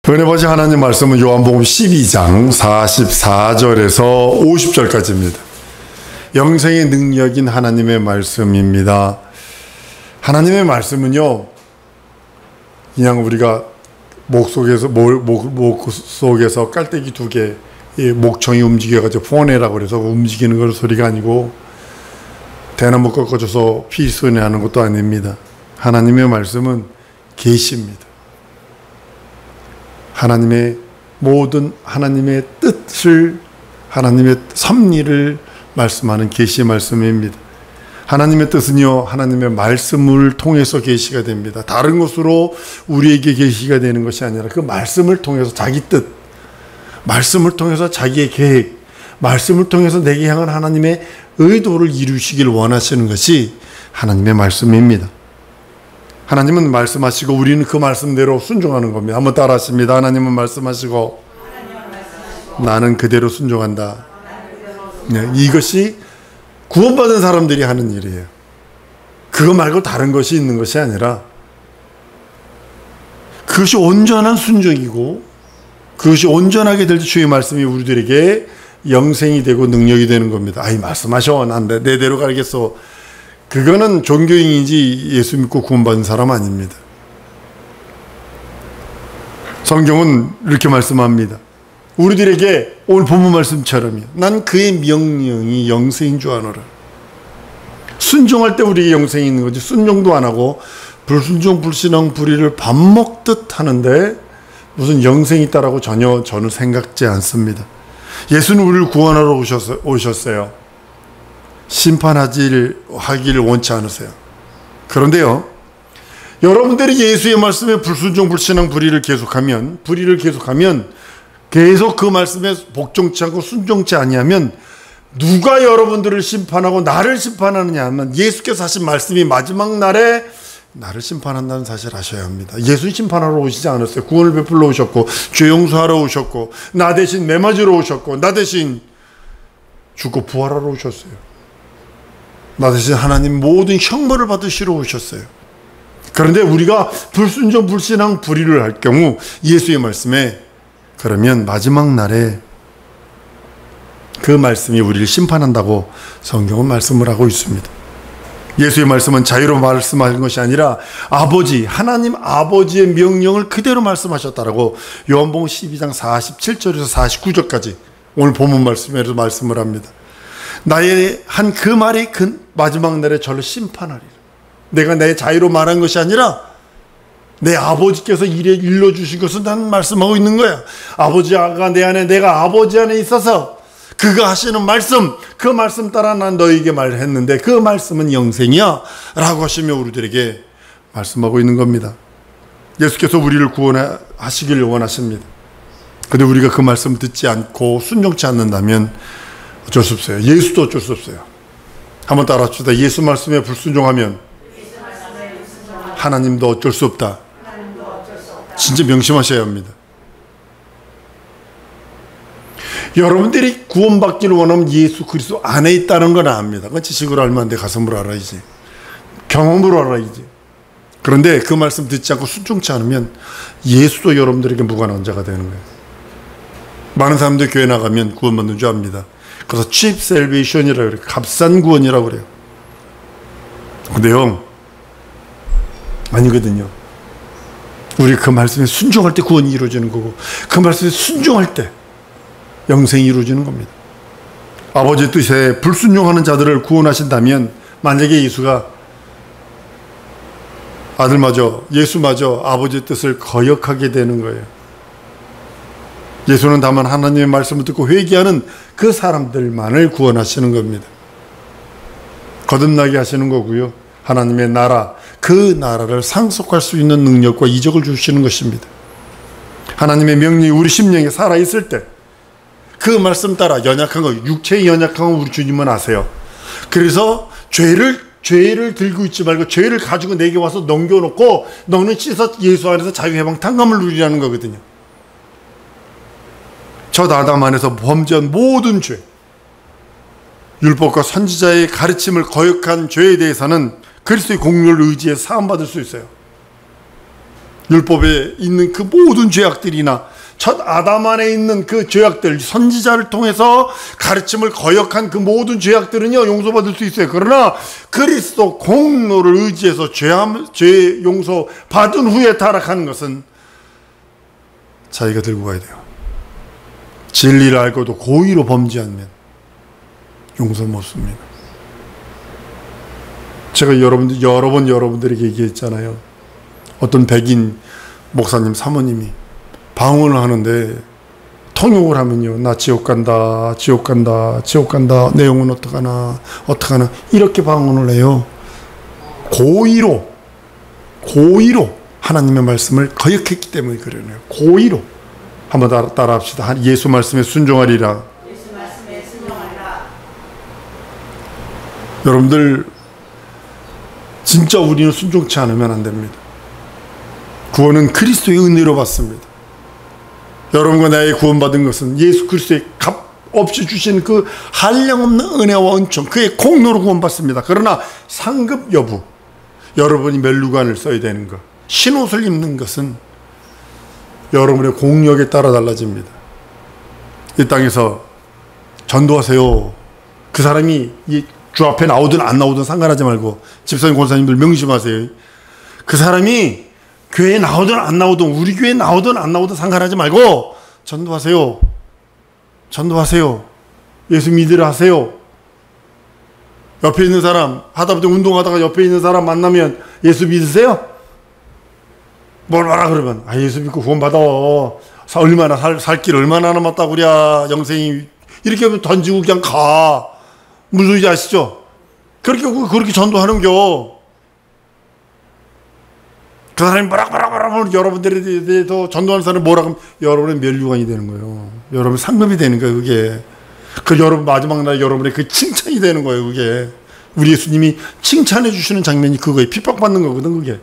은혜 받으신 하나님 말씀은 요한복음 12장 44절에서 50절까지입니다. 영생의 능력인 하나님의 말씀입니다. 하나님의 말씀은요, 그냥 우리가 목 속에서 깔때기 두 개, 목청이 움직여가지고 포네라고 그래서 움직이는 걸 소리가 아니고, 대나무 꺾어줘서 피 쏘내하는 것도 아닙니다. 하나님의 말씀은 계시입니다. 하나님의 모든 하나님의 뜻을, 하나님의 섭리를 말씀하는 계시의 말씀입니다. 하나님의 뜻은요, 하나님의 말씀을 통해서 계시가 됩니다. 다른 것으로 우리에게 계시가 되는 것이 아니라 그 말씀을 통해서 자기 뜻, 말씀을 통해서 자기의 계획, 말씀을 통해서 내게 향한 하나님의 의도를 이루시길 원하시는 것이 하나님의 말씀입니다. 하나님은 말씀하시고 우리는 그 말씀대로 순종하는 겁니다. 한번 따라 하십니다. 하나님은 말씀하시고 나는 그대로 순종한다. 네, 이것이 구원받은 사람들이 하는 일이에요. 그거 말고 다른 것이 있는 것이 아니라 그것이 온전한 순종이고 그것이 온전하게 될 때 주의 말씀이 우리들에게 영생이 되고 능력이 되는 겁니다. 아이, 말씀하셔. 난 내대로 가겠어. 그거는 종교인이지 예수 믿고 구원받은 사람 아닙니다. 성경은 이렇게 말씀합니다. 우리들에게 오늘 본문 말씀처럼요, 난 그의 명령이 영생인 줄 아노라. 순종할 때 우리에게 영생이 있는 거지, 순종도 안 하고 불순종 불신앙 불의를 밥 먹듯 하는데 무슨 영생이 있다라고 전혀 저는 생각지 않습니다. 예수는 우리를 구원하러 오셨어요. 심판하기를 원치 않으세요. 그런데요, 여러분들이 예수의 말씀에 불순종 불신앙 불의를 계속하면 계속 그 말씀에 복종치 않고 순종치 아니하면 누가 여러분들을 심판하고 나를 심판하느냐 하면 예수께서 하신 말씀이 마지막 날에 나를 심판한다는 사실을 아셔야 합니다. 예수는 심판하러 오시지 않았어요. 구원을 베풀러 오셨고 죄 용서하러 오셨고 나 대신 매맞으러 오셨고 나 대신 죽고 부활하러 오셨어요. 나 대신 하나님 모든 형벌을 받으시러 오셨어요. 그런데 우리가 불순종 불신앙 불의를 할 경우 예수의 말씀에, 그러면 마지막 날에 그 말씀이 우리를 심판한다고 성경은 말씀을 하고 있습니다. 예수의 말씀은 자유로 말씀하는 것이 아니라 하나님 아버지의 명령을 그대로 말씀하셨다라고 요한복음 12장 47절에서 49절까지 오늘 본문 말씀에서 말씀을 합니다. 나의 한 그 말이 그 마지막 날에 저를 심판하리라. 내가 내 자유로 말한 것이 아니라 내 아버지께서 일러주신 것을 나는 말씀하고 있는 거야. 아버지가 내 안에, 내가 아버지 안에 있어서 그가 하시는 말씀, 그 말씀 따라 난 너에게 말했는데 그 말씀은 영생이야 라고 하시며 우리들에게 말씀하고 있는 겁니다. 예수께서 우리를 구원하시기를 원하십니다. 그런데 우리가 그 말씀 듣지 않고 순종치 않는다면 어쩔 수 없어요. 예수도 어쩔 수 없어요. 한번 따라 합시다. 예수 말씀에 불순종하면 하나님도 어쩔 수 없다. 진짜 명심하셔야 합니다. 여러분들이 구원받기를 원하면 예수 그리스도 안에 있다는 건 압니다. 그건 지식으로 알면 안 돼. 가슴으로 알아야지. 경험으로 알아야지. 그런데 그 말씀 듣지 않고 순종치 않으면 예수도 여러분들에게 무관한 자가 되는 거예요. 많은 사람들이 교회 나가면 구원받는 줄 압니다. 그래서 cheap salvation이라고 그래요. 값싼 구원이라고 그래요. 근데요, 아니거든요. 우리 그 말씀에 순종할 때 구원이 이루어지는 거고 그 말씀에 순종할 때 영생이 이루어지는 겁니다. 아버지의 뜻에 불순종하는 자들을 구원하신다면 만약에 예수가 아들마저 예수마저 아버지의 뜻을 거역하게 되는 거예요. 예수는 다만 하나님의 말씀을 듣고 회개하는 그 사람들만을 구원하시는 겁니다. 거듭나게 하시는 거고요. 하나님의 나라, 그 나라를 상속할 수 있는 능력과 이적을 주시는 것입니다. 하나님의 명령이 우리 심령에 살아있을 때 그 말씀 따라 연약한 거, 육체의 연약한 거 우리 주님은 아세요. 그래서 죄를 들고 있지 말고 죄를 가지고 내게 와서 넘겨놓고 너는 씻어 예수 안에서 자유해방탕감을 누리라는 거거든요. 저 아담 안에서 범죄한 모든 죄, 율법과 선지자의 가르침을 거역한 죄에 대해서는 그리스도의 공로를 의지해 사함받을 수 있어요. 율법에 있는 그 모든 죄악들이나 첫 아담 안에 있는 그 죄악들, 선지자를 통해서 가르침을 거역한 그 모든 죄악들은요, 용서받을 수 있어요. 그러나 그리스도 공로를 의지해서 죄 용서 받은 후에 타락하는 것은 자기가 들고 가야 돼요. 진리를 알고도 고의로 범죄하면 용서 못 씁니다. 제가 여러 번 여러분들에게 얘기했잖아요. 어떤 백인 목사님 사모님이 방언을 하는데 통역을 하면요, 나 지옥 간다, 지옥 간다, 지옥 간다, 내 영혼 어떡하나, 어떡하나, 이렇게 방언을 해요. 고의로 하나님의 말씀을 거역했기 때문에 그래요. 고의로. 한번 따라 합시다. 예수 말씀에 순종하리라. 예수 말씀에 순종하리라. 여러분들 진짜 우리는 순종치 않으면 안 됩니다. 구원은 그리스도의 은혜로 받습니다. 여러분과 나의 구원받은 것은 예수 그리스도의 값 없이 주신 그 한량없는 은혜와 은총, 그의 공로로 구원받습니다. 그러나 상급 여부, 여러분이 멜루간을 써야 되는 것, 신옷을 입는 것은 여러분의 공력에 따라 달라집니다. 이 땅에서 전도하세요. 그 사람이 이 주 앞에 나오든 안 나오든 상관하지 말고, 집사님 권사님들 명심하세요. 그 사람이 교회에 나오든 안 나오든, 우리 교회에 나오든 안 나오든 상관하지 말고 전도하세요. 전도하세요. 예수 믿으라 하세요. 옆에 있는 사람, 하다못해 운동하다가 옆에 있는 사람 만나면 예수 믿으세요? 뭘 말하 그러면, 예수 믿고 구원 받아. 얼마나 살 길 얼마나 남았다고 그래, 영생이. 이렇게 하면 던지고 그냥 가. 무슨 소리인지 아시죠? 그렇게 전도하는겨. 그 사람이 뭐라 여러분들에 대해서 전도하는 사람이 뭐라 하면 여러분의 멸류관이 되는 거예요. 여러분의 상급이 되는 거예요, 그게. 그 여러분 마지막 날 여러분의 그 칭찬이 되는 거예요, 그게. 우리 예수님이 칭찬해 주시는 장면이 그거예요. 핍박받는 거거든, 그게.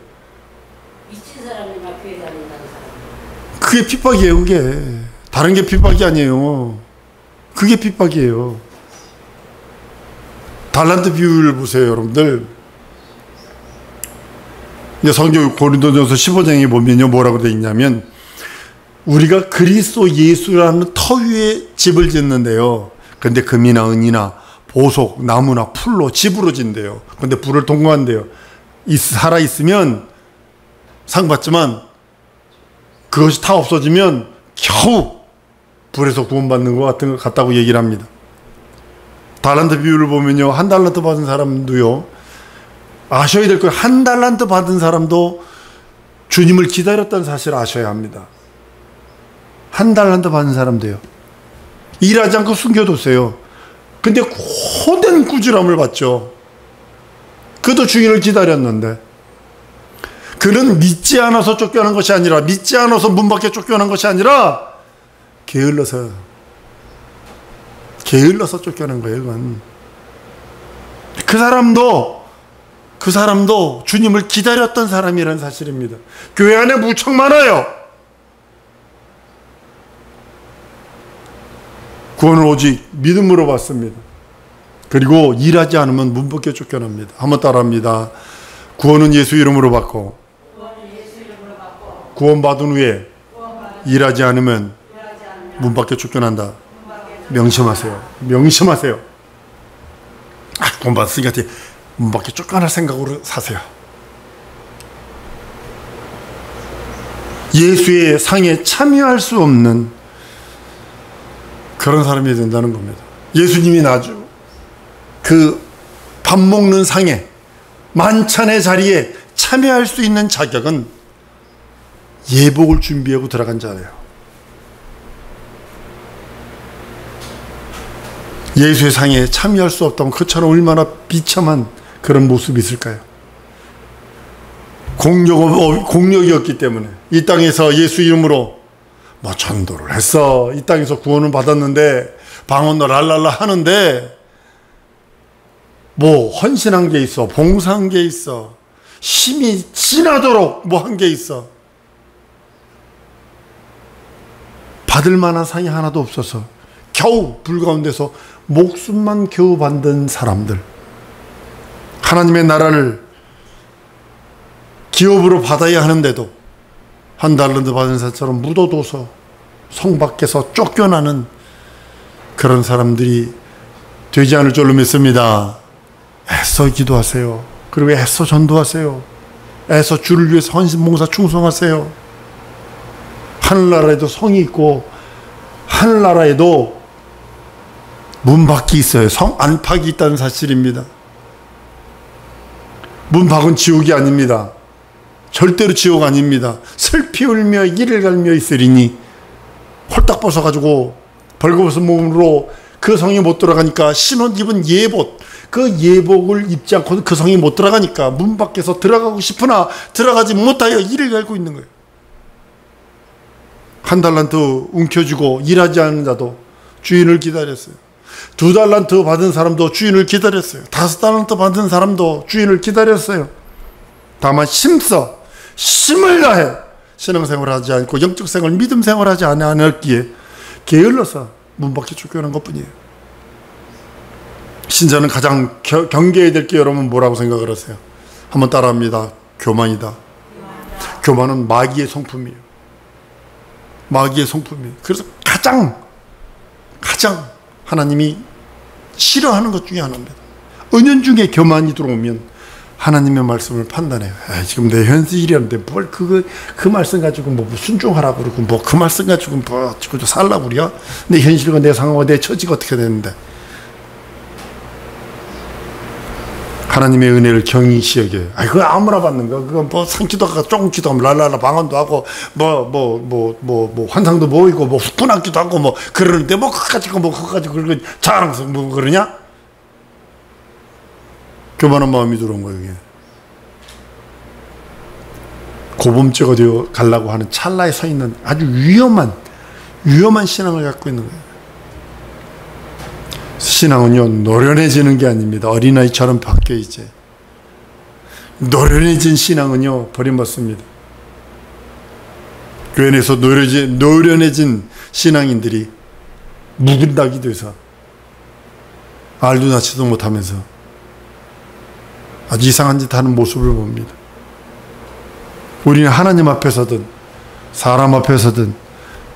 미친 사람이나 교회 다닌다는 사람. 그게 핍박이에요, 그게. 다른 게 핍박이 아니에요. 그게 핍박이에요. 달란트 비유를 보세요, 여러분들. 성경 고린도전서 15장에 보면요, 뭐라고 되어 있냐면, 우리가 그리스도 예수라는 터 위에 집을 짓는데요. 근데 금이나 은이나 보석, 나무나 풀로 집으로 짓는데요. 근데 불을 통과한대요. 살아있으면 상 받지만 그것이 다 없어지면 겨우 불에서 구원받는 것 같다고 얘기를 합니다. 달란트 비유를 보면요, 한 달란트 받은 사람도요, 아셔야 될 거예요. 한 달란트 받은 사람도 주님을 기다렸다는 사실을 아셔야 합니다. 한 달란트 받은 사람도요, 일하지 않고 숨겨뒀어요. 근데 고된 꾸지람을 받죠. 그도 주인을 기다렸는데, 그는 믿지 않아서 쫓겨난 것이 아니라, 믿지 않아서 문 밖에 쫓겨난 것이 아니라 게을러서 쫓겨난 거예요, 그건. 그 사람도 주님을 기다렸던 사람이라는 사실입니다. 교회 안에 무척 많아요. 구원은 오직 믿음으로 받습니다. 그리고 일하지 않으면 문 밖에 쫓겨납니다. 한번 따라합니다. 구원은 예수 이름으로 받고, 구원받은 후에 일하지 않으면 문 밖에 쫓겨난다. 명심하세요. 명심하세요. 구원받았으니까 문 밖에 쫓겨날 생각으로 사세요. 예수의 상에 참여할 수 없는 그런 사람이 된다는 겁니다. 예수님이 그 밥 먹는 상에, 만찬의 자리에 참여할 수 있는 자격은 예복을 준비하고 들어간 자예요. 예수의 상에 참여할 수 없다면 그처럼 얼마나 비참한 그런 모습이 있을까요? 공력이 없기 때문에 이 땅에서 예수 이름으로 전도를 했어. 이 땅에서 구원을 받았는데, 방언도 랄랄라 하는데, 헌신한 게 있어, 봉사한 게 있어, 힘이 지나도록 한 게 있어. 받을 만한 상이 하나도 없어서 겨우 불 가운데서 목숨만 겨우 받는 사람들, 하나님의 나라를 기업으로 받아야 하는데도 한 달란트 받은 사람처럼 묻어둬서 성 밖에서 쫓겨나는 그런 사람들이 되지 않을 줄로 믿습니다. 애써 기도하세요. 그리고 애써 전도하세요. 애써 주를 위해서 헌신봉사 충성하세요. 하늘나라에도 성이 있고 하늘나라에도 문 밖이 있어요. 성 안팎이 있다는 사실입니다. 문 밖은 지옥이 아닙니다. 절대로 지옥 아닙니다. 슬피 울며 이를 갈며 있으리니 홀딱 벗어가지고 벌거벗은 몸으로 그 성이 못 들어가니까 신혼 입은 예복, 그 예복을 입지 않고 그 성이 못 들어가니까 문 밖에서 들어가고 싶으나 들어가지 못하여 이를 갈고 있는 거예요. 한 달란트 움켜쥐고 일하지 않는 자도 주인을 기다렸어요. 2달란트 받은 사람도 주인을 기다렸어요. 5달란트 받은 사람도 주인을 기다렸어요. 다만 힘을 다해 신앙생활을 하지 않고 영적 생활, 믿음 생활을 하지 않았기에 게을러서 문 밖에 쫓겨난 것뿐이에요. 신자는 가장 경계해야 될 게 여러분 뭐라고 생각을 하세요? 한번 따라합니다. 교만이다. 교만은 마귀의 성품이에요. 마귀의 성품이에요. 그래서 가장 하나님이 싫어하는 것 중에 하나입니다. 은연중에 교만이 들어오면 하나님의 말씀을 판단해요. 지금 내 현실이었는데 뭘 그 말씀 가지고 뭐 순종하라고 그러고 뭐 그 말씀 가지고 뭐 살라고 그래요? 내 현실과 내 상황과 내 처지가 어떻게 되는데. 하나님의 은혜를 경이시 여겨요. 그거 아무나 받는 거. 그거 뭐 상기도 하고 조금 기도하면 랄랄라 방언도 하고 뭐 환상도 보이고 뭐 후끈하기도 하고 뭐 그러는데 뭐 그거 가지고 그런 자랑스러워 뭐 그러냐? 교만한 마음이 들어온 거예요. 이게. 고범죄가 되어 가려고 하는 찰나에 서 있는 아주 위험한 신앙을 갖고 있는 거예요. 신앙은요, 노련해지는 게 아닙니다. 어린아이처럼 바뀌어 이제. 노련해진 신앙은요, 버림받습니다. 교회 내에서 노련해진 신앙인들이 묵은 닭이 돼서 알도 낳지도 못하면서 아주 이상한 짓 하는 모습을 봅니다. 우리는 하나님 앞에서든 사람 앞에서든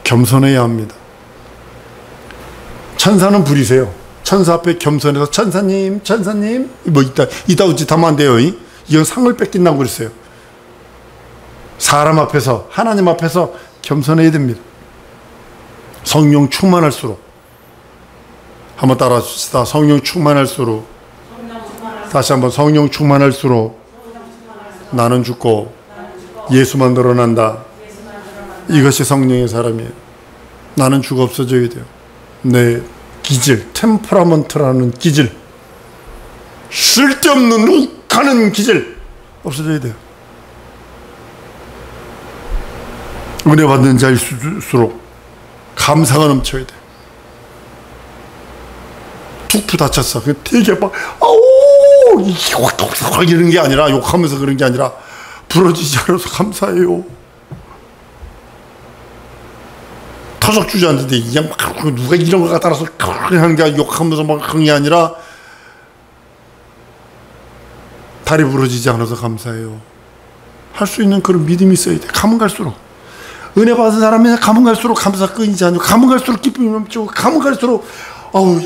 겸손해야 합니다. 천사는 부리세요. 천사 앞에 겸손해서 천사님 뭐 이따 짓 하면 안 돼요. 이건 상을 뺏긴다고 그랬어요. 사람 앞에서 하나님 앞에서 겸손해야 됩니다. 성령 충만할수록 한번 따라 합시다. 성령 충만할수록 다시 한번 성령 충만할수록 나는 죽고 예수만 늘어난다. 이것이 성령의 사람이에요. 나는 죽어 없어져야 돼요. 내 기질, 템퍼라먼트라는 기질, 쓸데없는 욱하는 기질 없어져야 돼요. 은혜 받는 자일수록 감사가 넘쳐야 돼요. 툭 다쳤어. 되게 막 확 이런 게 아니라 욕하면서 그런 게 아니라 부러지지 않아서 감사해요. 터석 주저앉는데 그냥 막 누가 이런 거 갖다 놔서 하는 게 욕하면서 막 그런 게 아니라 다리 부러지지 않아서 감사해요. 할 수 있는 그런 믿음이 있어야 돼. 가면 갈수록 은혜 받은 사람이 가면 갈수록 감사가 끊이지 않고 가면 갈수록 기쁨이 넘치고 가면 갈수록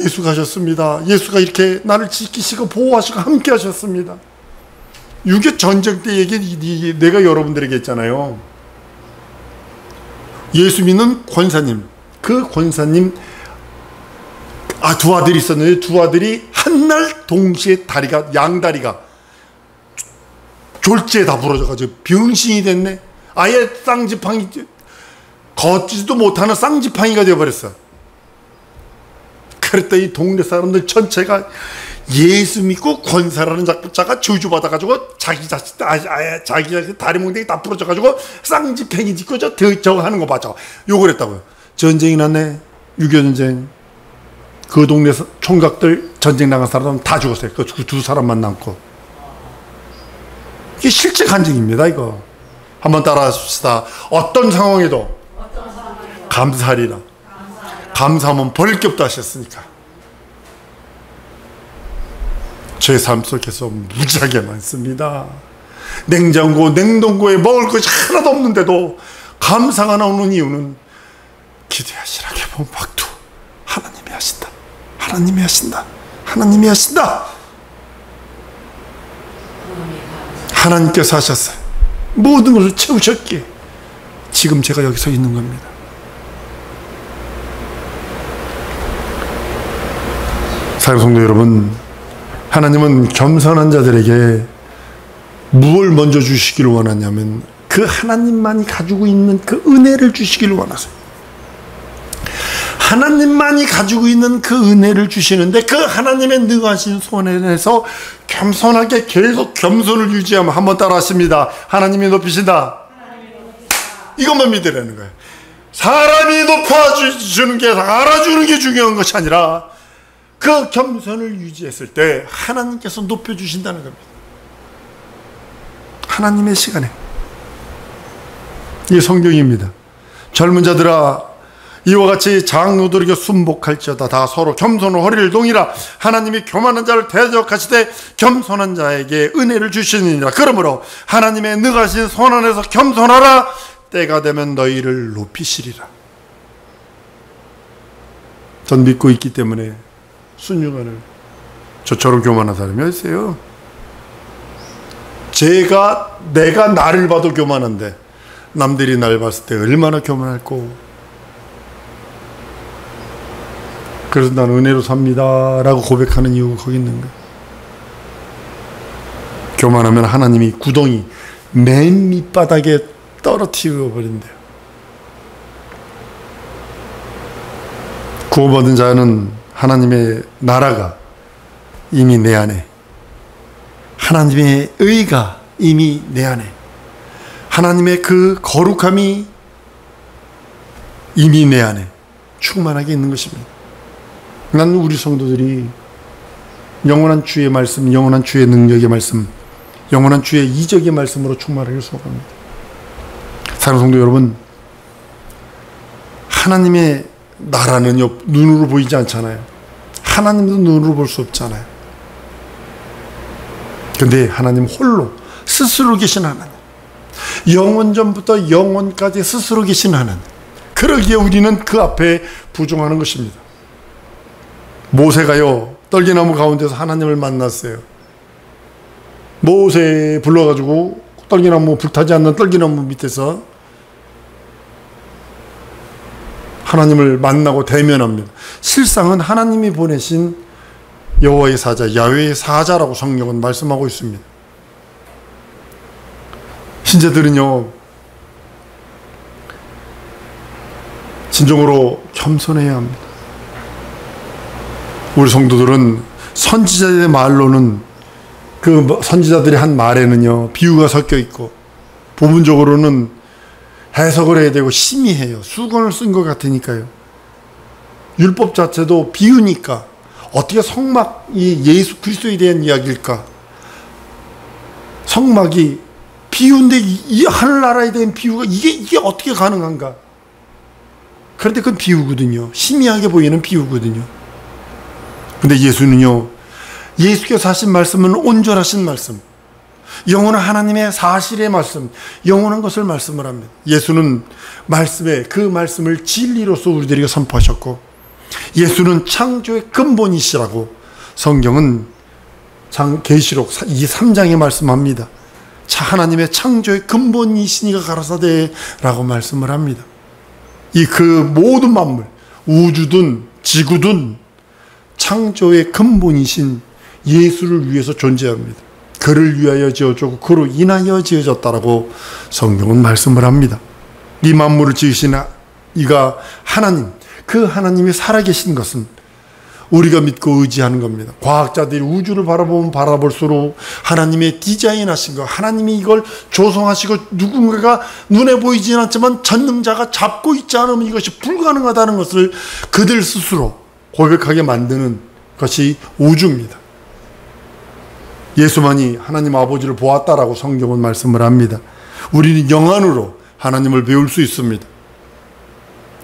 예수가 하셨습니다. 예수가 이렇게 나를 지키시고 보호하시고 함께 하셨습니다. 6.25 전쟁 때 얘기 내가 여러분들에게 했잖아요. 예수 믿는 권사님, 그 권사님 두 아들이 있었는데 두 아들이 한날 동시에 양다리가 졸지에 다 부러져가지고 병신이 됐네. 아예 쌍지팡이 걷지도 못하는 쌍지팡이가 되어버렸어. 그랬더니 동네 사람들 전체가 예수 믿고 권사라는 자가 저주받아가지고 자기 자식 다리 몽둥이 다 부러져가지고 쌍지팽이 짓고 저거 하는 거 봐줘. 욕을 했다고요. 전쟁이 났네. 6.25 전쟁. 그 동네 총각들 전쟁 나간 사람은 다 죽었어요. 그 두 사람만 남고. 이게 실제 간증입니다. 이거 한번 따라 하십시다. 어떤 상황에도 감사하리라. 감사하면 버릴 게 없다 하셨으니까. 제 삶 속에서 무지하게 많습니다. 냉장고, 냉동고에 먹을 것이 하나도 없는데도 감사가 나오는 이유는 기대하시라 개봉 박두. 하나님이 하신다. 하나님이 하신다. 하나님이 하신다. 하나님께서 하셨어요. 모든 것을 채우셨기에 지금 제가 여기 서 있는 겁니다. 사랑하는 성도 여러분, 하나님은 겸손한 자들에게 무엇을 먼저 주시기를 원하냐면 그 하나님만이 가지고 있는 그 은혜를 주시기를 원하세요. 하나님만이 가지고 있는 그 은혜를 주시는데 그 하나님의 능하신 손에서 겸손하게 계속 겸손을 유지하면 한번 따라 하십니다. 하나님이 높이신다. 이것만 믿으라는 거예요. 사람이 높아주는 게 알아주는 게 중요한 것이 아니라 그 겸손을 유지했을 때 하나님께서 높여주신다는 겁니다. 하나님의 시간에. 이게 성경입니다. 젊은 자들아 이와 같이 장로들에게 순복할지어다. 다 서로 겸손을 허리를 동이라. 하나님이 교만한 자를 대적하시되 겸손한 자에게 은혜를 주시느니라. 그러므로 하나님의 능하신 손 안에서 겸손하라. 때가 되면 너희를 높이시리라. 전 믿고 있기 때문에 순종하는 저처럼 교만한 사람이 어딨어요? 내가 나를 봐도 교만한데 남들이 날 봤을 때 얼마나 교만할꼬. 그래서 나는 은혜로 삽니다 라고 고백하는 이유가 거기 있는 거예요. 교만하면 하나님이 구덩이 맨 밑바닥에 떨어뜨려 버린대요. 구원받은 자는 하나님의 나라가 이미 내 안에, 하나님의 의가 이미 내 안에, 하나님의 그 거룩함이 이미 내 안에 충만하게 있는 것입니다. 나는 우리 성도들이 영원한 주의 말씀, 영원한 주의 능력의 말씀, 영원한 주의 이적의 말씀으로 충만하기를 소원합니다. 사랑하는 성도 여러분, 하나님의 나라는요 눈으로 보이지 않잖아요. 하나님도 눈으로 볼 수 없잖아요. 근데 하나님 홀로 스스로 계신 하나님, 영원전부터 영원까지 스스로 계신 하나님, 그러기에 우리는 그 앞에 부종하는 것입니다. 모세가요 떨기나무 가운데서 하나님을 만났어요. 모세 불러가지고 떨기나무, 불타지 않는 떨기나무 밑에서 하나님을 만나고 대면합니다. 실상은 하나님이 보내신 여호와의 사자, 야훼의 사자라고 성경은 말씀하고 있습니다. 신자들은요 진정으로 겸손해야 합니다. 우리 성도들은 선지자들의 말로는, 그 선지자들이 한 말에는요 비유가 섞여 있고 부분적으로는 해석을 해야 되고 심의해요. 수건을 쓴 것 같으니까요. 율법 자체도 비유니까 어떻게 성막이 예수 그리스도에 대한 이야기일까? 성막이 비유인데 이 하늘나라에 대한 비유가 이게 어떻게 가능한가? 그런데 그건 비유거든요. 심의하게 보이는 비유거든요. 근데 예수는요, 예수께서 하신 말씀은 온전하신 말씀, 영원한 하나님의 사실의 말씀, 영원한 것을 말씀을 합니다. 예수는 말씀에 그 말씀을 진리로서 우리들에게 선포하셨고, 예수는 창조의 근본이시라고 성경은 계시록 3장에 말씀합니다. 하나님의 창조의 근본이시니가 가라사대라고 말씀을 합니다. 이 그 모든 만물, 우주든 지구든 창조의 근본이신 예수를 위해서 존재합니다. 그를 위하여 지어졌고 그로 인하여 지어졌다라고 성경은 말씀을 합니다. 이 만물을 지으신 이가 하나님, 그 하나님이 살아계신 것은 우리가 믿고 의지하는 겁니다. 과학자들이 우주를 바라보면 바라볼수록 하나님의 디자인하신 것, 하나님이 이걸 조성하시고 누군가가 눈에 보이지는 않지만 전능자가 잡고 있지 않으면 이것이 불가능하다는 것을 그들 스스로 고백하게 만드는 것이 우주입니다. 예수만이 하나님 아버지를 보았다라고 성경은 말씀을 합니다. 우리는 영안으로 하나님을 배울 수 있습니다.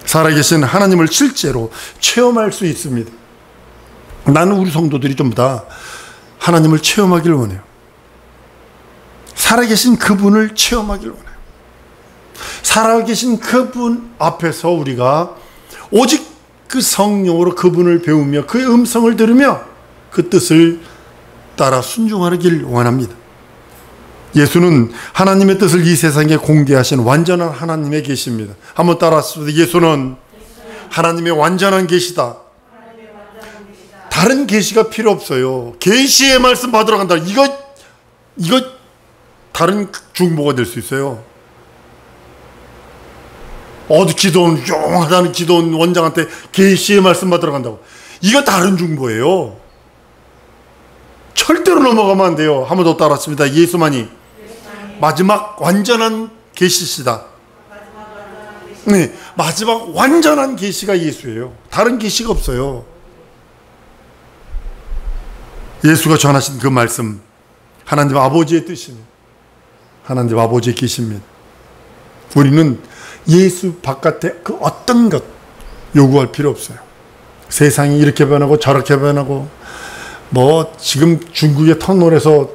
살아계신 하나님을 실제로 체험할 수 있습니다. 나는 우리 성도들이 좀 다 하나님을 체험하기를 원해요. 살아계신 그분을 체험하기를 원해요. 살아계신 그분 앞에서 우리가 오직 그 성령으로 그분을 배우며 그의 음성을 들으며 그 뜻을 따라 순종하길 원합니다. 예수는 하나님의 뜻을 이 세상에 공개하신 완전한 하나님의 계시입니다. 한번 따라하십시다. 예수는 하나님의 완전한 계시다. 다른 계시가 필요 없어요. 계시의 말씀 받으러 간다. 이거 다른 중보가 될 수 있어요. 어디 기도원 용하다는 기도원 원장한테 계시의 말씀 받으러 간다고. 이거 다른 중보예요. 절대로 넘어가면 안 돼요. 한 번 더 따라했습니다. 예수만이 마지막 완전한 계시시다. 네, 마지막 완전한 계시가 예수예요. 다른 계시가 없어요. 예수가 전하신 그 말씀, 하나님 아버지의 뜻입니다. 하나님 아버지의 계시입니다. 우리는 예수 바깥에 그 어떤 것 요구할 필요 없어요. 세상이 이렇게 변하고 저렇게 변하고, 뭐 지금 중국의 터널에서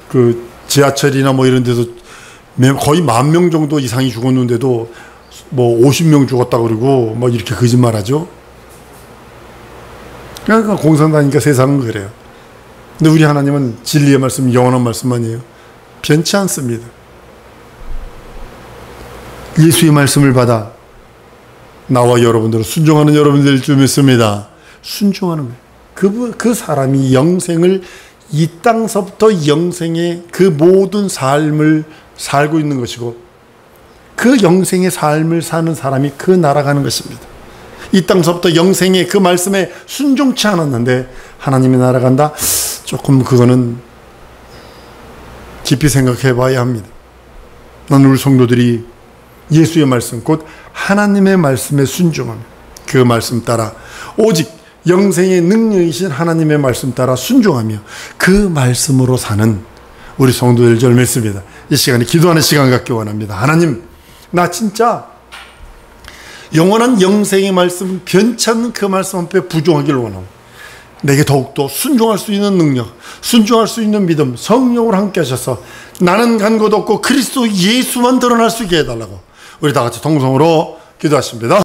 그 지하철이나 뭐 이런 데서 거의 10,000명 정도 이상이 죽었는데도 뭐 50명 죽었다 그러고 뭐 이렇게 거짓말하죠. 그러니까 공산당이니까 세상은 그래요. 근데 우리 하나님은 진리의 말씀, 영원한 말씀만이에요. 변치 않습니다. 예수의 말씀을 받아 나와 여러분들은 순종하는 여러분들 줄 믿습니다. 순종하는 거예요. 그 사람이 영생을, 이 땅서부터 영생의 그 모든 삶을 살고 있는 것이고, 그 영생의 삶을 사는 사람이 그 나라가는 것입니다. 이 땅서부터 영생의 그 말씀에 순종치 않았는데 하나님의 나라 간다? 조금 그거는 깊이 생각해 봐야 합니다. 나는 우리 성도들이 예수의 말씀, 곧 하나님의 말씀에 순종하며 그 말씀 따라, 오직 영생의 능력이신 하나님의 말씀 따라 순종하며 그 말씀으로 사는 우리 성도들 줄 믿습니다. 이 시간에 기도하는 시간 갖기 원합니다. 하나님, 나 진짜 영원한 영생의 말씀, 변치 않는 그 말씀 앞에 부종하기를 원하고, 내게 더욱더 순종할 수 있는 능력, 순종할 수 있는 믿음, 성령으로 함께 하셔서 나는 간 곳 없고 그리스도 예수만 드러날 수 있게 해달라고 우리 다 같이 동성으로 기도하십니다.